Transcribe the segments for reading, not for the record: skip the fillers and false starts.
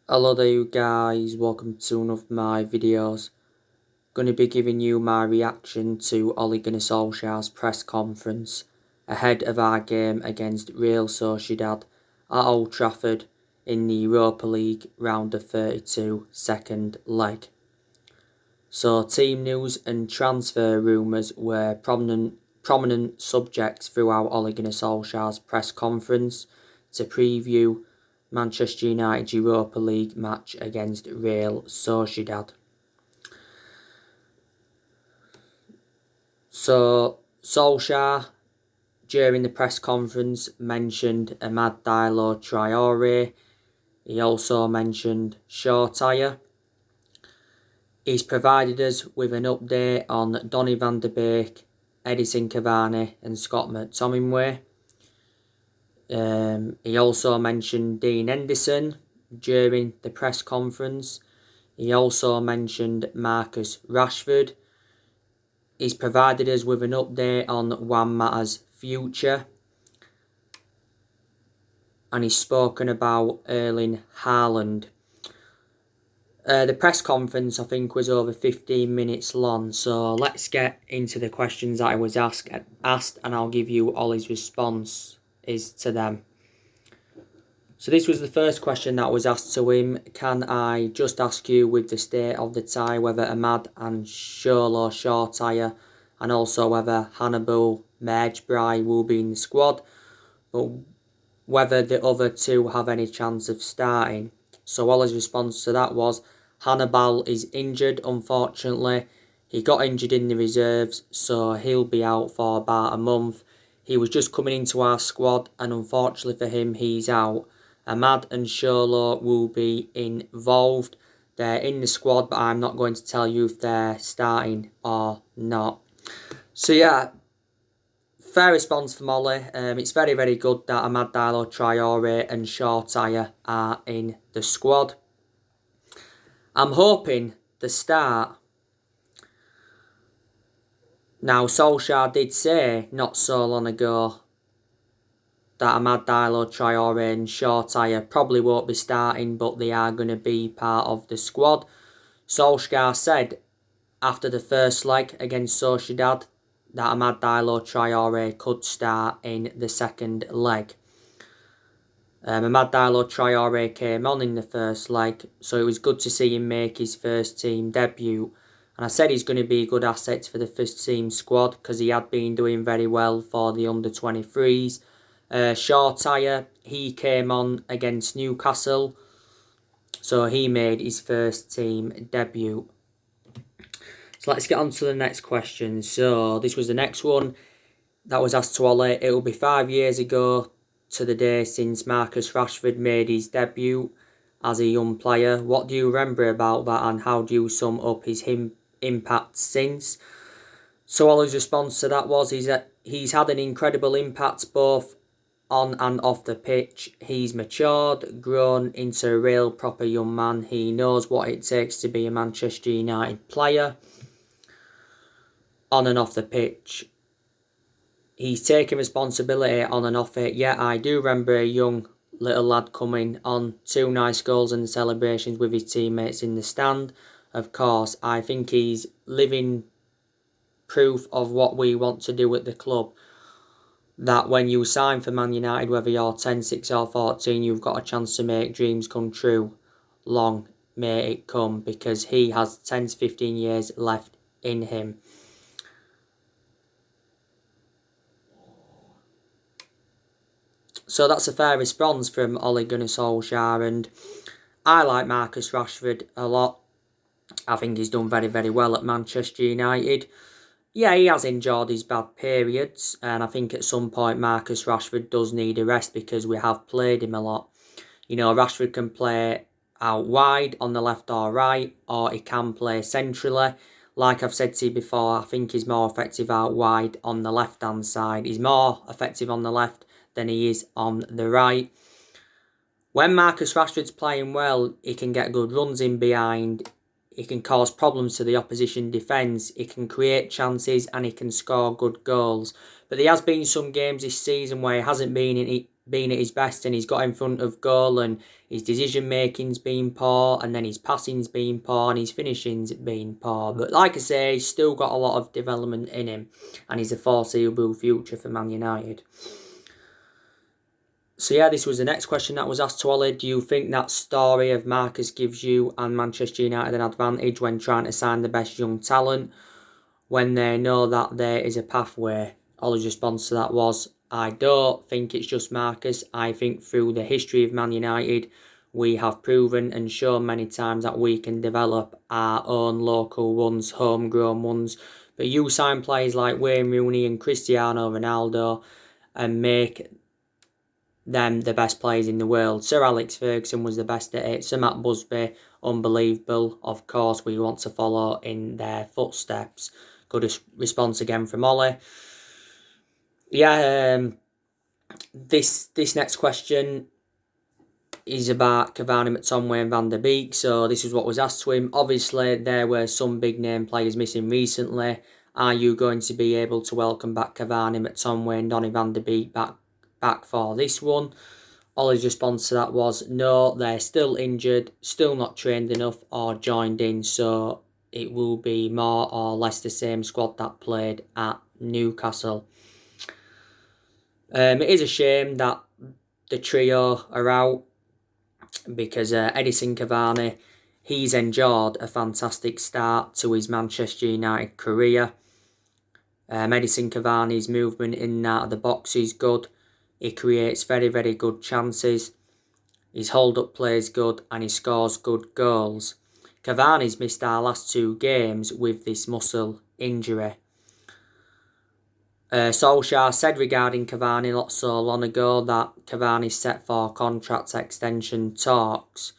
Hello there you guys, welcome to one of my videos. Going to be giving you my reaction to Ole Gunnar Solskjaer's press conference ahead of our game against Real Sociedad at Old Trafford in the Europa League round of 32 second leg. So team news and transfer rumours were prominent subjects throughout Ole Gunnar Solskjaer's press conference to preview Manchester United's Europa League match against Real Sociedad. So Solskjaer, during the press conference, mentioned Amad Diallo Traore. He also mentioned Solskjaer. He's provided us with an update on Donny van de Beek, Edison Cavani and Scott McTominay. He also mentioned Dean Henderson during the press conference. He also mentioned Marcus Rashford. He's provided us with an update on Juan Mata's future. And he's spoken about Erling Haaland. The press conference, I think, was over 15 minutes long. So let's get into the questions that I was asked and I'll give you Ollie's response to them. So this was the first question that was asked to him. Can I just ask you, with the state of the tie, whether Amad and Solskjaer and also whether Hannibal Mejbri will be in the squad, but whether the other two have any chance of starting? So Ollie's response to that was, Hannibal is injured, unfortunately. He got injured in the reserves, so he'll be out for about a month. He was just coming into our squad, and unfortunately for him, he's out. Amad and Sholo will be involved. They're in the squad, but I'm not going to tell you if they're starting or not. So yeah, fair response from Ollie. It's very, very good that Amad Diallo Traore and Solskjaer are in the squad. I'm hoping the start. Now, Solskjaer did say not so long ago that Amad Diallo Traore and Solskjaer probably won't be starting, but they are going to be part of the squad. Solskjaer said after the first leg against Sociedad that Amad Diallo Traore could start in the second leg. Amad Diallo Traore came on in the first leg, so it was good to see him make his first team debut. And I said he's going to be a good asset for the first team squad because he had been doing very well for the under-23s. Solskjaer, he came on against Newcastle, so he made his first team debut. So let's get on to the next question. So this was the next one that was asked to Ollie. It will be 5 years ago to the day since Marcus Rashford made his debut as a young player. What do you remember about that, and how do you sum up his impact since? So Ollie's response to that was he's had an incredible impact both on and off the pitch. He's matured, grown into a real proper young man. He knows what it takes to be a Manchester United player on and off the pitch. He's taken responsibility on and off it. Yeah, I do remember a young little lad coming on 2 nice goals and celebrations with his teammates in the stand. Of course, I think he's living proof of what we want to do at the club. That when you sign for Man United, whether you're 10, 6 or 14, you've got a chance to make dreams come true. Long may it come, because he has 10 to 15 years left in him. So that's a fair response from Ole Gunnar Solskjaer, and I like Marcus Rashford a lot. I think he's done very, very well at Manchester United. Yeah, he has enjoyed his bad periods, and I think at some point Marcus Rashford does need a rest because we have played him a lot. You know, Rashford can play out wide on the left or right, or he can play centrally. Like I've said to you before, I think he's more effective out wide on the left-hand side. He's more effective on the left than he is on the right. When Marcus Rashford's playing well, he can get good runs in behind. He can cause problems to the opposition defence. He can create chances and he can score good goals. But there has been some games this season where he hasn't been been at his best, and he's got in front of goal, and his decision making's been poor, and then his passing's been poor, and his finishing's been poor. But like I say, he's still got a lot of development in him, and he's a foreseeable future for Man United. So yeah, this was the next question that was asked to Ollie. Do you think that story of Marcus gives you and Manchester United an advantage when trying to sign the best young talent, when they know that there is a pathway? Ollie's response to that was, I don't think it's just Marcus. I think through the history of Man United, we have proven and shown many times that we can develop our own local ones, homegrown ones. But you sign players like Wayne Rooney and Cristiano Ronaldo and make them the best players in the world. Sir Alex Ferguson was the best at it. Sir Matt Busby, unbelievable. Of course, we want to follow in their footsteps. Good response again from Ollie. Yeah, this next question is about Cavani, McTominay and Van der Beek. So this is what was asked to him. Obviously, there were some big name players missing recently. Are you going to be able to welcome back Cavani, McTominay and Donny Van der Beek back for this one? Ollie's response to that was, no, they're still injured, still not trained enough or joined in. So it will be more or less the same squad that played at Newcastle. It is a shame that the trio are out, because Edison Cavani, he's enjoyed a fantastic start to his Manchester United career. Edison Cavani's movement in and out of the box is good. He creates very, very good chances. His hold-up play is good and he scores good goals. Cavani's missed our last 2 games with this muscle injury. Solskjaer said regarding Cavani not so long ago that Cavani's set for contract extension talks,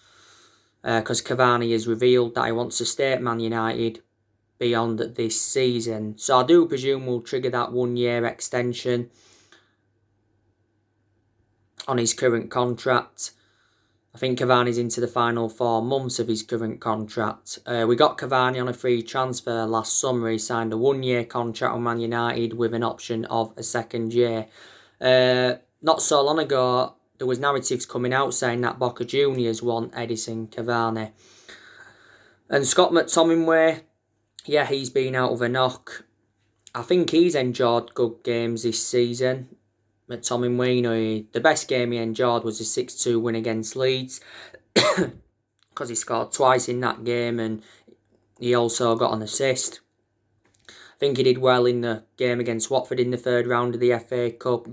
because Cavani has revealed that he wants to stay at Man United beyond this season. So I do presume we'll trigger that 1-year extension on his current contract. I think Cavani's into the final 4 months of his current contract. We got Cavani on a free transfer last summer. He signed a 1-year contract with Man United with an option of a 2nd year. Not so long ago, there was narratives coming out saying that Boca Juniors want Edison Cavani. And Scott McTominay, yeah, he's been out of a knock. I think he's enjoyed good games this season. McTominay, the best game he enjoyed was a 6-2 win against Leeds, because he scored twice in that game and he also got an assist. I think he did well in the game against Watford in the 3rd round of the FA Cup.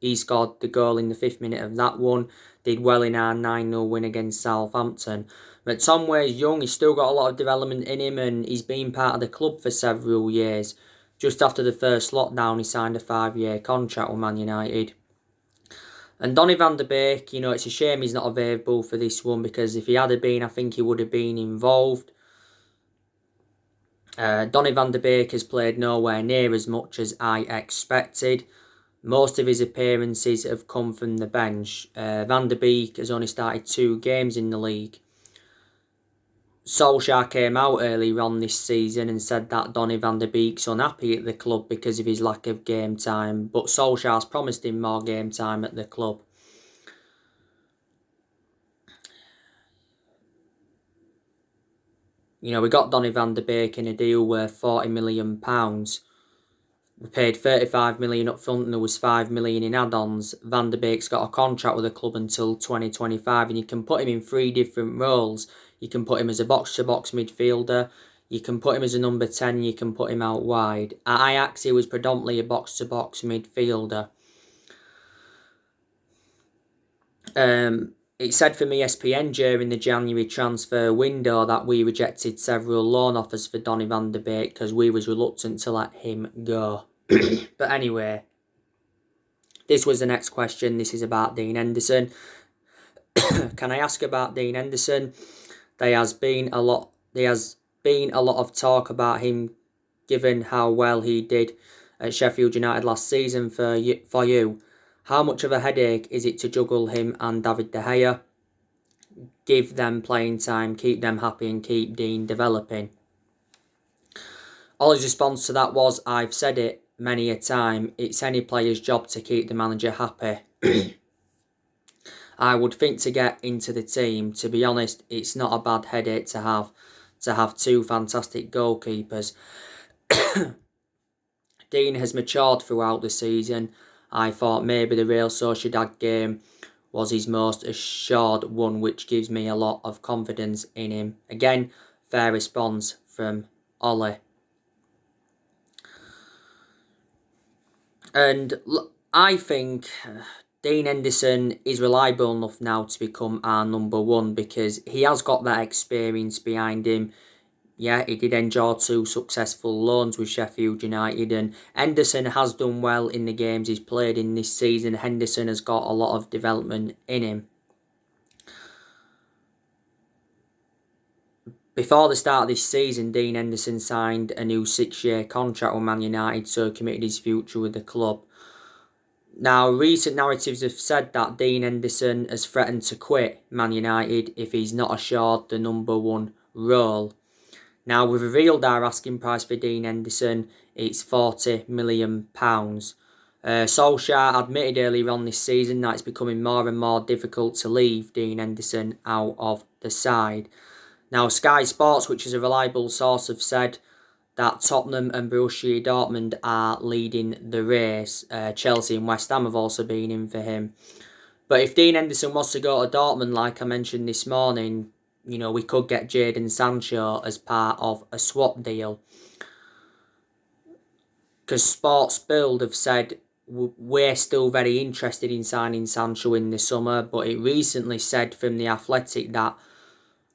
He scored the goal in the 5th minute of that one. Did well in our 9-0 win against Southampton. McTominay's young, he's still got a lot of development in him and he's been part of the club for several years. Just after the first lockdown, he signed a 5-year contract with Man United. And Donny van der Beek, it's a shame he's not available for this one, because if he had been, I think he would have been involved. Donny van der Beek has played nowhere near as much as I expected. Most of his appearances have come from the bench. Van der Beek has only started 2 games in the league. Solskjaer came out earlier on this season and said that Donny van der Beek's unhappy at the club because of his lack of game time, but Solskjaer's promised him more game time at the club. We got Donny van der Beek in a deal worth £40 million. We paid £35 million up front and there was £5 million in add-ons. Van der Beek's got a contract with the club until 2025, and you can put him in 3 different roles. You can put him as a box-to-box midfielder, you can put him as a number 10, you can put him out wide. At Ajax, he was predominantly a box-to-box midfielder. It said from ESPN during the January transfer window that we rejected several loan offers for Donny van der Beek because we was reluctant to let him go. But anyway, this was the next question. This is about Dean Henderson. Can I ask about Dean Henderson? There has been a lot of talk about him, given how well he did at Sheffield United last season. For you, how much of a headache is it to juggle him and David De Gea? Give them playing time, keep them happy and keep Dean developing. Ollie's response to that was, I've said it many a time, it's any player's job to keep the manager happy. I would think to get into the team, to be honest, it's not a bad headache to have two fantastic goalkeepers. Dean has matured throughout the season. I thought maybe the Real Sociedad game was his most assured one, which gives me a lot of confidence in him. Again, fair response from Ollie. And I think Dean Henderson is reliable enough now to become our number one because he has got that experience behind him. Yeah, he did enjoy 2 successful loans with Sheffield United, and Henderson has done well in the games he's played in this season. Henderson has got a lot of development in him. Before the start of this season, Dean Henderson signed a new 6-year contract with Man United, so committed his future with the club. Now, recent narratives have said that Dean Henderson has threatened to quit Man United if he's not assured the number one role. Now, we've revealed our asking price for Dean Henderson. It's £40 million. Solskjaer admitted earlier on this season that it's becoming more and more difficult to leave Dean Henderson out of the side. Now, Sky Sports, which is a reliable source, have said that Tottenham and Borussia Dortmund are leading the race. Chelsea and West Ham have also been in for him. But if Dean Henderson was to go to Dortmund, like I mentioned this morning, we could get Jadon Sancho as part of a swap deal. Because Sports Build have said we're still very interested in signing Sancho in the summer, but it recently said from The Athletic that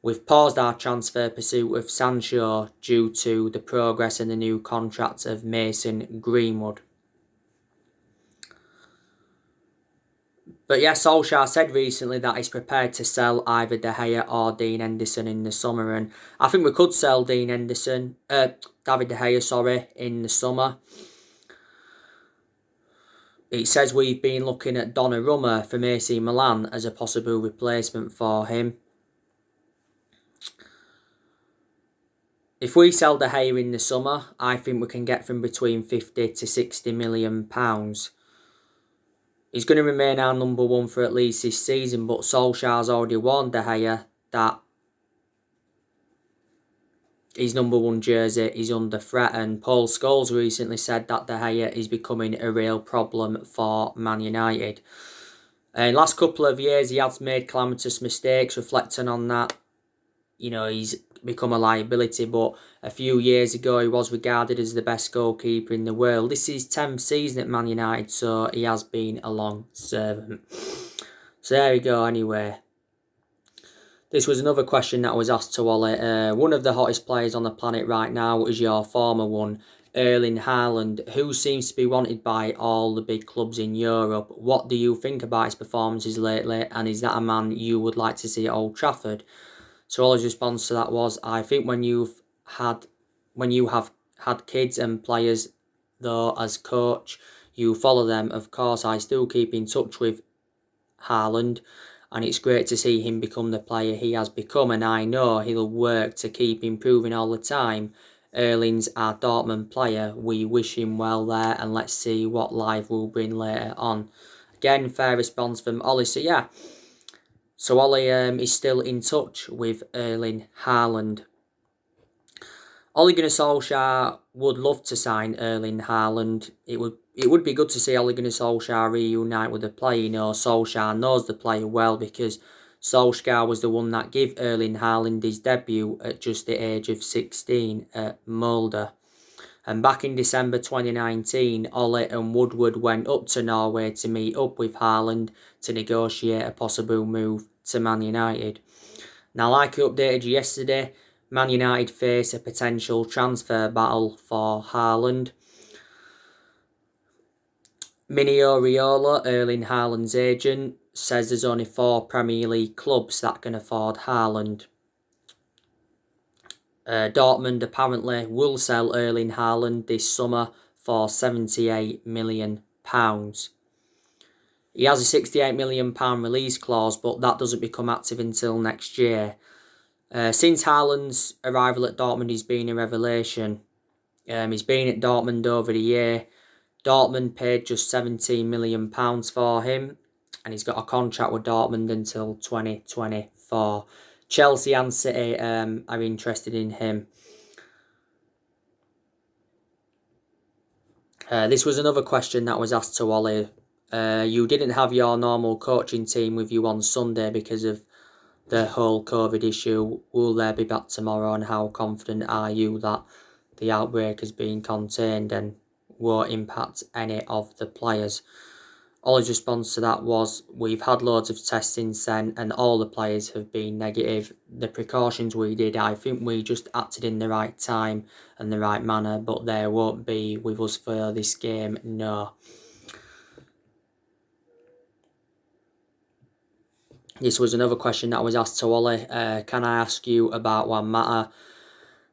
we've paused our transfer pursuit of Sancho due to the progress and the new contract of Mason Greenwood. But yeah, Solskjaer said recently that he's prepared to sell either De Gea or Dean Henderson in the summer, and I think we could sell David De Gea, in the summer. It says we've been looking at Donnarumma from AC Milan as a possible replacement for him. If we sell De Gea in the summer, I think we can get from between £50 to £60 million. He's going to remain our number one for at least this season, but Solskjaer's already warned De Gea that his number one jersey is under threat, and Paul Scholes recently said that De Gea is becoming a real problem for Man United. In the last couple of years, he has made calamitous mistakes. Reflecting on that, he's become a liability, but a few years ago he was regarded as the best goalkeeper in the world. This is his 10th season at Man United, so he has been a long servant. So there we go anyway. This was another question that was asked to Ollie. One of the hottest players on the planet right now is your former one, Erling Haaland, who seems to be wanted by all the big clubs in Europe. What do you think about his performances lately, and is that a man you would like to see at Old Trafford? So Ollie's response to that was, I think when you have had kids and players, though, as coach, you follow them. Of course, I still keep in touch with Haaland, and it's great to see him become the player he has become, and I know he'll work to keep improving all the time. Erling's our Dortmund player. We wish him well there, and let's see what life will bring later on. Again, fair response from Ollie. So yeah. So Ollie is still in touch with Erling Haaland. Ole Gunnar Solskjaer would love to sign Erling Haaland. It would be good to see Ole Gunnar Solskjaer reunite with the player. Solskjaer knows the player well because Solskjaer was the one that gave Erling Haaland his debut at just the age of 16 at Molde. And back in December 2019, Ole and Woodward went up to Norway to meet up with Haaland to negotiate a possible move to Man United. Now, like I updated you yesterday, Man United face a potential transfer battle for Haaland. Mino Raiola, Erling Haaland's agent, says there's only 4 Premier League clubs that can afford Haaland. Dortmund apparently will sell Erling Haaland this summer for £78 million. He has a £68 million release clause, but that doesn't become active until next year. Since Haaland's arrival at Dortmund, he's been a revelation. He's been at Dortmund over the year. Dortmund paid just £17 million for him, and he's got a contract with Dortmund until 2024. Chelsea and City are interested in him. This was another question that was asked to Ollie. You didn't have your normal coaching team with you on Sunday because of the whole COVID issue. Will they be back tomorrow, and how confident are you that the outbreak has been contained and won't impact any of the players? Ollie's response to that was, we've had loads of tests since then and all the players have been negative. The precautions we did, I think we just acted in the right time and the right manner, but they won't be with us for this game, no. This was another question that was asked to Ollie. Can I ask you about one matter?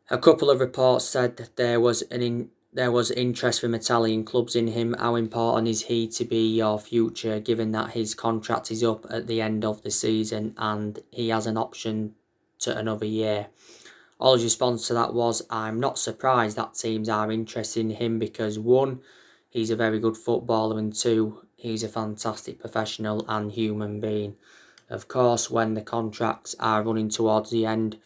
A couple of reports said that there was interest from Italian clubs in him. How important is he to be your future, given that his contract is up at the end of the season and he has an option to another year? Ollie's response to that was, I'm not surprised that teams are interested in him because 1, he's a very good footballer, and 2, he's a fantastic professional and human being. Of course, when the contracts are running towards the end,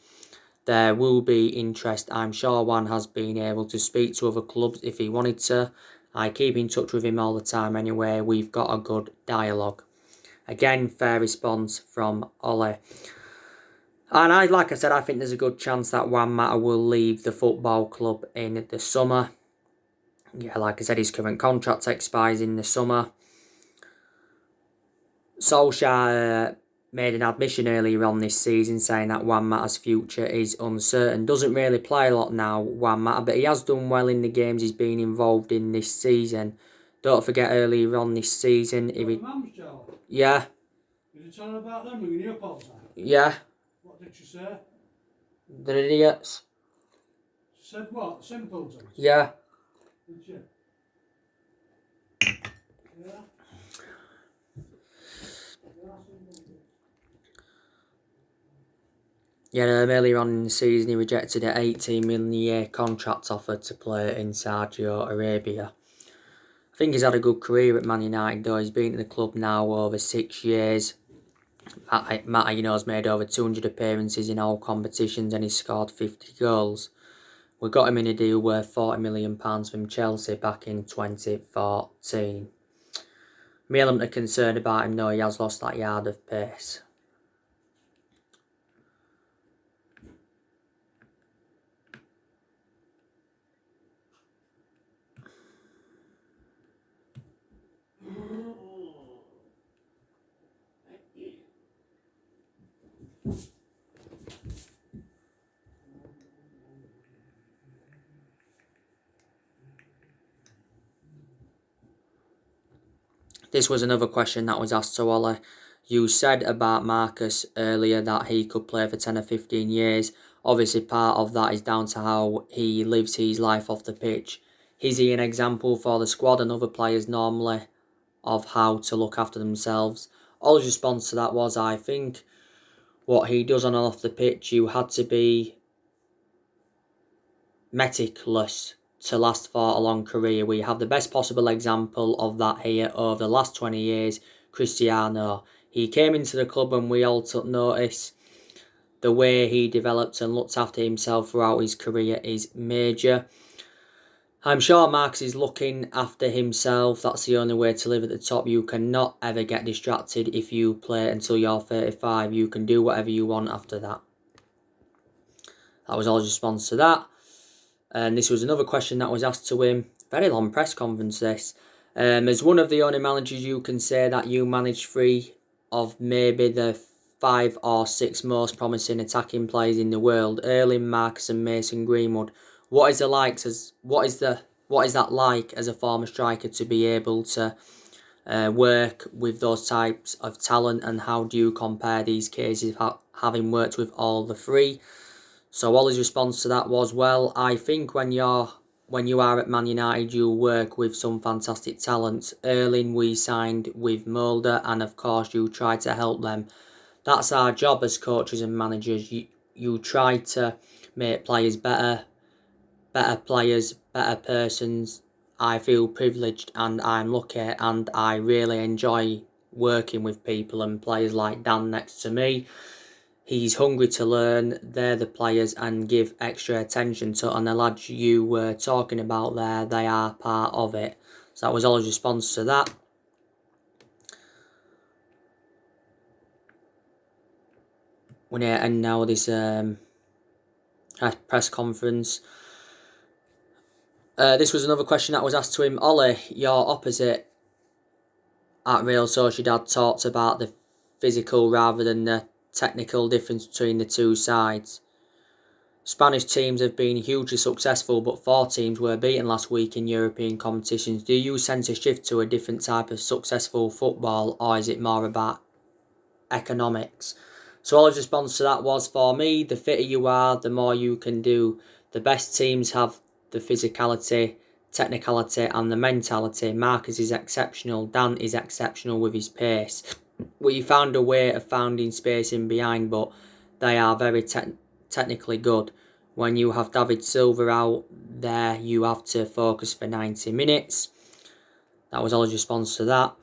there will be interest. I'm sure Juan has been able to speak to other clubs if he wanted to. I keep in touch with him all the time anyway. We've got a good dialogue. Again, fair response from Ollie. And like I said, I think there's a good chance that Juan Mata will leave the football club in the summer. Yeah, like I said, his current contract expires in the summer. Solskjaer made an admission earlier on this season saying that Juan Mata's future is uncertain. Doesn't really play a lot now, Juan Mata, but he has done well in the games he's been involved in this season. Don't forget earlier on this season... Yeah. Did you tell her about them ringing you up all the time? Yeah. What did she say? They're idiots. She said what? Simpletons? Yeah. Did she? Yeah. Yeah, earlier on in the season he rejected an 18 million a year contract offer to play in Saudi Arabia. I think he's had a good career at Man United though. He's been at the club now over 6 years. Matt, has made over 200 appearances in all competitions and he's scored 50 goals. We got him in a deal worth £40 million from Chelsea back in 2014. Me element of concern about him though, he has lost that yard of pace. This was another question that was asked to Ollie. You said about Marcus earlier that he could play for 10 or 15 years. Obviously part of that is down to how he lives his life off the pitch. Is he an example for the squad and other players normally of how to look after themselves? Ollie's response to that was, I think what he does on and off the pitch, you had to be meticulous to last for a long career. We have the best possible example of that here over the last 20 years, Cristiano. He came into the club and we all took notice. The way he developed and looked after himself throughout his career is major. I'm sure Marcus is looking after himself. That's the only way to live at the top. You cannot ever get distracted if you play until you're 35. You can do whatever you want after that. That was Ollie's response to that. And this was another question that was asked to him. Very long press conference this. As one of the only managers, you can say that you managed 3 of maybe the 5 or 6 most promising attacking players in the world. Erling, Marcus and Mason Greenwood. What is that like as a former striker to be able to work with those types of talent, and how do you compare these cases having worked with all the 3? So Ollie's response to that was, well, I think when you are at Man United, you work with some fantastic talents. Erling, we signed with Mulder, and of course you try to help them. That's our job as coaches and managers. You try to make players better players, better persons. I feel privileged and I'm lucky and I really enjoy working with people and players like Dan next to me. He's hungry to learn. They're the players and give extra attention to. And the lads you were talking about there, they are part of it. So that was all his response to that. We're near end now of this press conference. This was another question that was asked to him. Ollie, your opposite at Real Sociedad talked about the physical rather than the technical difference between the two sides. Spanish teams have been hugely successful, but 4 teams were beaten last week in European competitions. Do you sense a shift to a different type of successful football, or is it more about economics? So all his response to that was, for me, the fitter you are, the more you can do. The best teams have the physicality, technicality and the mentality. Marcus is exceptional. Dan is exceptional with his pace. We found a way of finding space in behind, but they are very technically good. When you have David Silva out there, you have to focus for 90 minutes. That was all his response to that.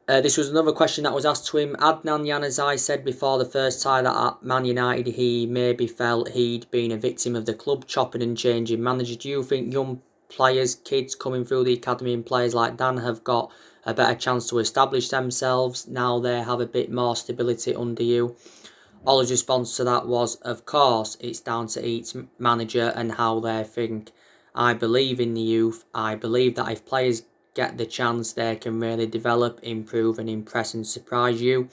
This was another question that was asked to him. Adnan Januzaj said before the first tie that at Man United he maybe felt he'd been a victim of the club chopping and changing manager. Do you think young players, kids coming through the academy and players like Dan have got a better chance to establish themselves now they have a bit more stability under you? All his response to that was, of course, it's down to each manager and how they think. I believe in the youth. I believe that if players get the chance, they can really develop, improve and impress and surprise you.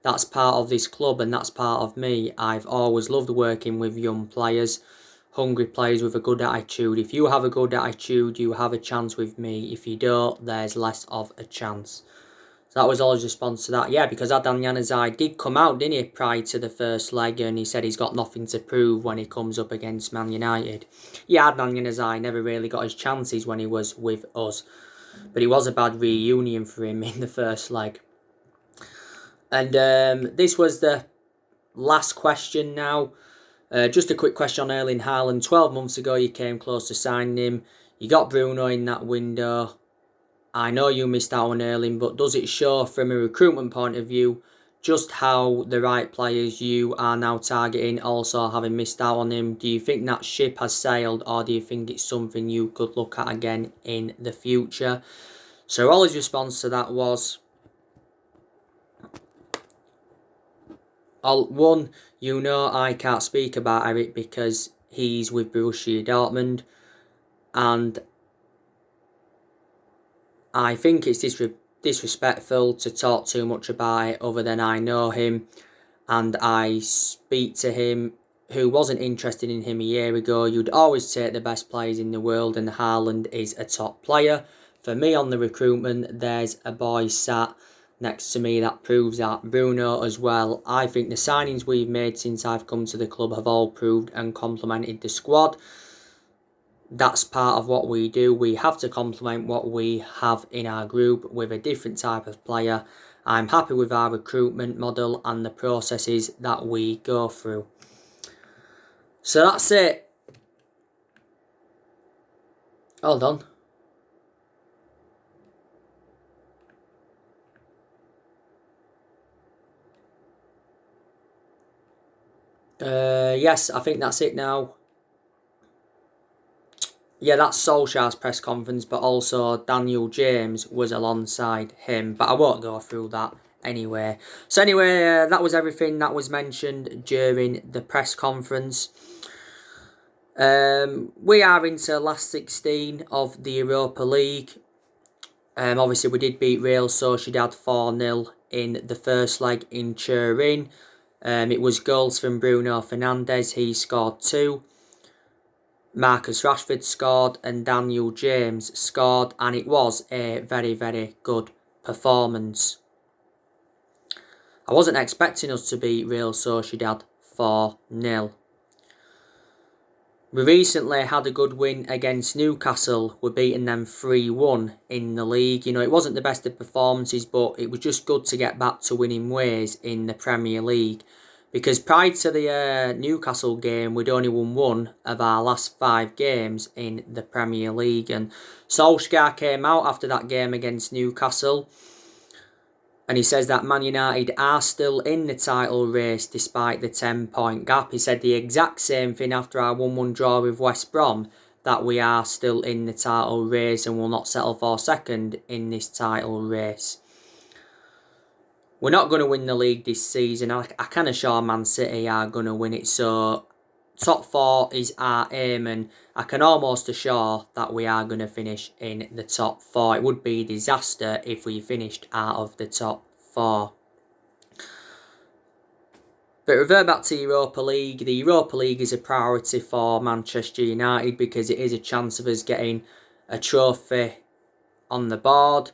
That's part of this club and that's part of me. I've always loved working with young players, hungry players with a good attitude. If you have a good attitude, you have a chance with me. If you don't, there's less of a chance. So that was all his response to that. Yeah, because Adnan Januzaj did come out, didn't he, prior to the first leg, and he said he's got nothing to prove when he comes up against Man United. Yeah, Adnan Januzaj never really got his chances when he was with us, but it was a bad reunion for him in the first leg. And this was the last question now. Just a quick question on Erling Haaland. 12 months ago, you came close to signing him. You got Bruno in that window. I know you missed out on Erling, but does it show from a recruitment point of view just how the right players you are now targeting also having missed out on him? Do you think that ship has sailed, or do you think it's something you could look at again in the future? So all his response to that was, one, I can't speak about Eric because he's with Borussia Dortmund, and I think it's disrespectful to talk too much about it other than I know him and I speak to him who wasn't interested in him a year ago. You'd always take the best players in the world and Haaland is a top player. For me on the recruitment, there's a boy sat next to me that proves that. Bruno as well. I think the signings we've made since I've come to the club have all proved and complemented the squad. That's part of what we do. We have to complement what we have in our group with a different type of player. I'm happy with our recruitment model and the processes that we go through. So that's it. Hold on. Yes, I think that's it now. Yeah, that's Solskjaer's press conference, but also Daniel James was alongside him. But I won't go through that anyway. So anyway, that was everything that was mentioned during the press conference. We are into last 16 of the Europa League. Obviously, we did beat Real Sociedad 4-0 in the first leg in Turin. It was goals from Bruno Fernandes. He scored 2. Marcus Rashford scored and Daniel James scored, and it was a very, very good performance. I wasn't expecting us to beat Real Sociedad 4-0. We recently had a good win against Newcastle. We're beating them 3-1 in the league. It wasn't the best of performances, but it was just good to get back to winning ways in the Premier League. Because prior to the Newcastle game, we'd only won 1 of our last 5 games in the Premier League. And Solskjaer came out after that game against Newcastle. And he says that Man United are still in the title race despite the 10-point gap. He said the exact same thing after our 1-1 draw with West Brom, that we are still in the title race and will not settle for second in this title race. We're not going to win the league this season. I can assure Man City are going to win it. So top 4 is our aim, and I can almost assure that we are going to finish in the top 4. It would be a disaster if we finished out of the top 4. But revert back to Europa League. The Europa League is a priority for Manchester United because it is a chance of us getting a trophy on the board.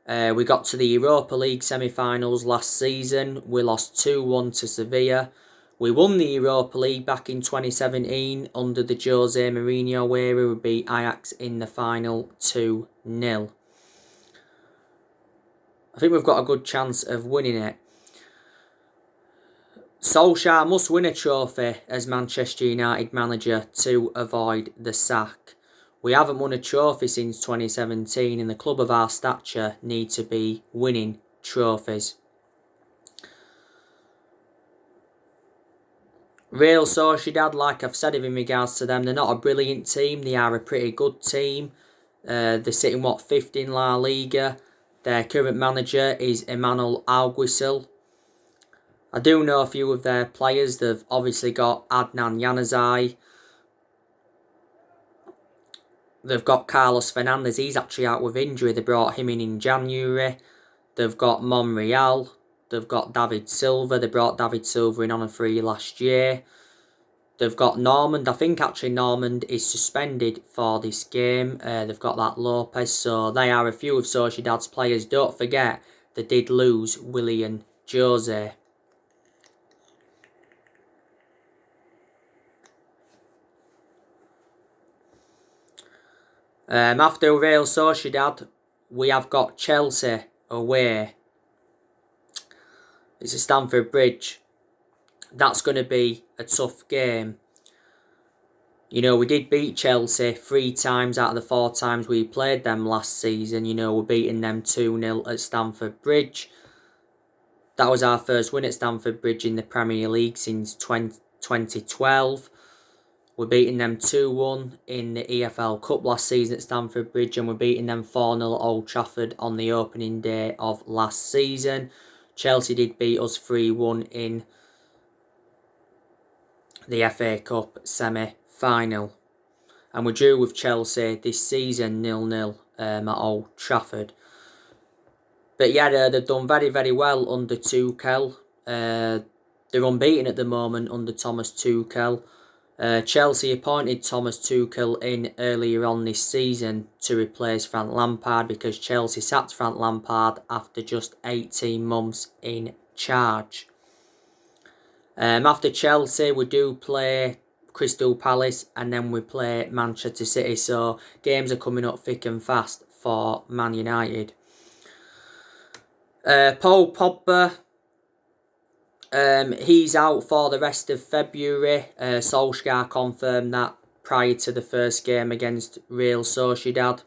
We got to the Europa League semi-finals last season. We lost 2-1 to Sevilla. We won the Europa League back in 2017 under the Jose Mourinho era. We beat Ajax in the final 2-0. I think we've got a good chance of winning it. Solskjaer must win a trophy as Manchester United manager to avoid the sack. We haven't won a trophy since 2017 and the club of our stature need to be winning trophies. Real Sociedad, like I've said in regards to them, they're not a brilliant team. They are a pretty good team. They're sitting, 5th in La Liga. Their current manager is Emmanuel Alguacil. I do know a few of their players. They've obviously got Adnan Januzaj. They've got Carlos Fernandes. He's actually out with injury. They brought him in January. They've got Monreal. They've got David Silva. They brought David Silva in on a free last year. They've got Normand. I think actually Normand is suspended for this game. They've got that Lopez. So they are a few of Sociedad's players. Don't forget, they did lose Willian Jose. After Real Sociedad, we have got Chelsea away. It's at Stamford Bridge. That's going to be a tough game. You know, we did beat Chelsea 3 times out of the 4 times we played them last season. You know, we're beating them 2-0 at Stamford Bridge. That was our first win at Stamford Bridge in the Premier League since 2012. We're beating them 2-1 in the EFL Cup last season at Stamford Bridge, and we're beating them 4-0 at Old Trafford on the opening day of last season. Chelsea did beat us 3-1 in the FA Cup semi-final. And we're due with Chelsea this season 0-0 at Old Trafford. But yeah, they've done very, very well under Tuchel. They're unbeaten at the moment under Thomas Tuchel. Chelsea appointed Thomas Tuchel in earlier on this season to replace Frank Lampard because Chelsea sacked Frank Lampard after just 18 months in charge. After Chelsea, we do play Crystal Palace and then we play Manchester City. So games are coming up thick and fast for Man United. Paul Pogba. He's out for the rest of February. Solskjaer confirmed that prior to the first game against Real Sociedad.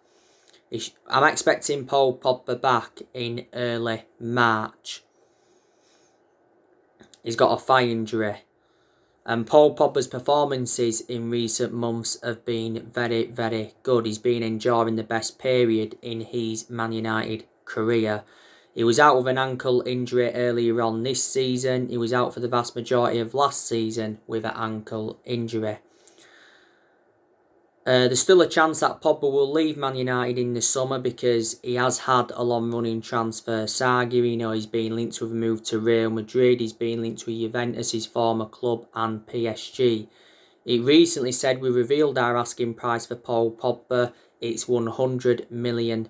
I'm expecting Paul Pogba back in early March. He's got a thigh injury. And Paul Pogba's performances in recent months have been very, very good. He's been enjoying the best period in his Man United career. He was out with an ankle injury earlier on this season. He was out for the vast majority of last season with an ankle injury. There's still a chance that Pogba will leave Man United in the summer because he has had a long-running transfer saga. You know, he's been linked with a move to Real Madrid. He's been linked with Juventus, his former club, and PSG. He recently said we revealed our asking price for Paul Pogba. It's £100 million.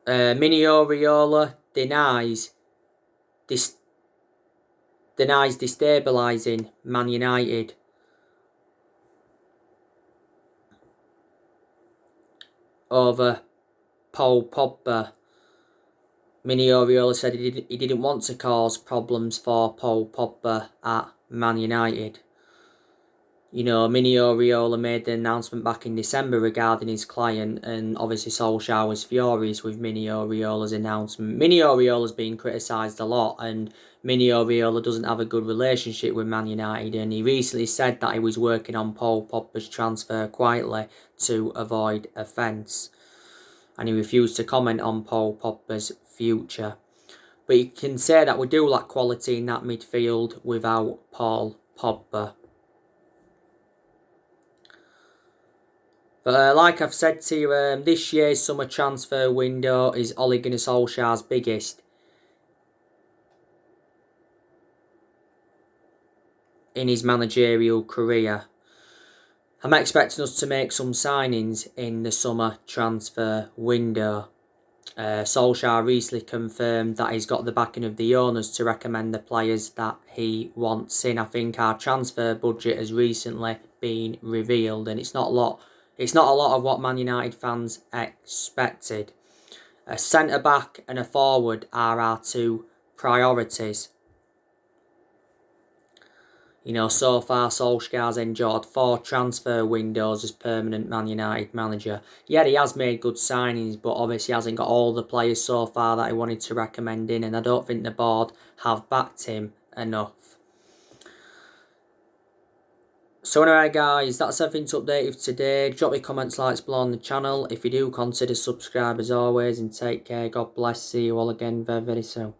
Mini Oriola denies destabilising Man United. Over Paul Pogba. Mini Oriola said he didn't want to cause problems for Paul Pogba at Man United. You know, Mini Oriola made the announcement back in December regarding his client, and obviously Solskjaer was furious with Mini Oriola's announcement. Mini Oriola's been criticised a lot, and Mini Oriola doesn't have a good relationship with Man United, and he recently said that he was working on Paul Pogba's transfer quietly to avoid offence, and he refused to comment on Paul Pogba's future. But you can say that we do lack quality in that midfield without Paul Pogba. But like I've said to you, this year's summer transfer window is Ole Gunnar Solskjaer's biggest in his managerial career. I'm expecting us to make some signings in the summer transfer window. Solskjaer recently confirmed that he's got the backing of the owners to recommend the players that he wants in. I think our transfer budget has recently been revealed, and it's not a lot. It's not a lot of what Man United fans expected. A centre-back and a forward are our two priorities. You know, so far Solskjaer's endured 4 transfer windows as permanent Man United manager. Yeah, he has made good signings, but obviously hasn't got all the players so far that he wanted to recommend in, and I don't think the board have backed him enough. So anyway guys, that's everything to update you today. Drop your comments, likes below on the channel. If you do, consider subscribe as always, and take care. God bless. See you all again very, very soon.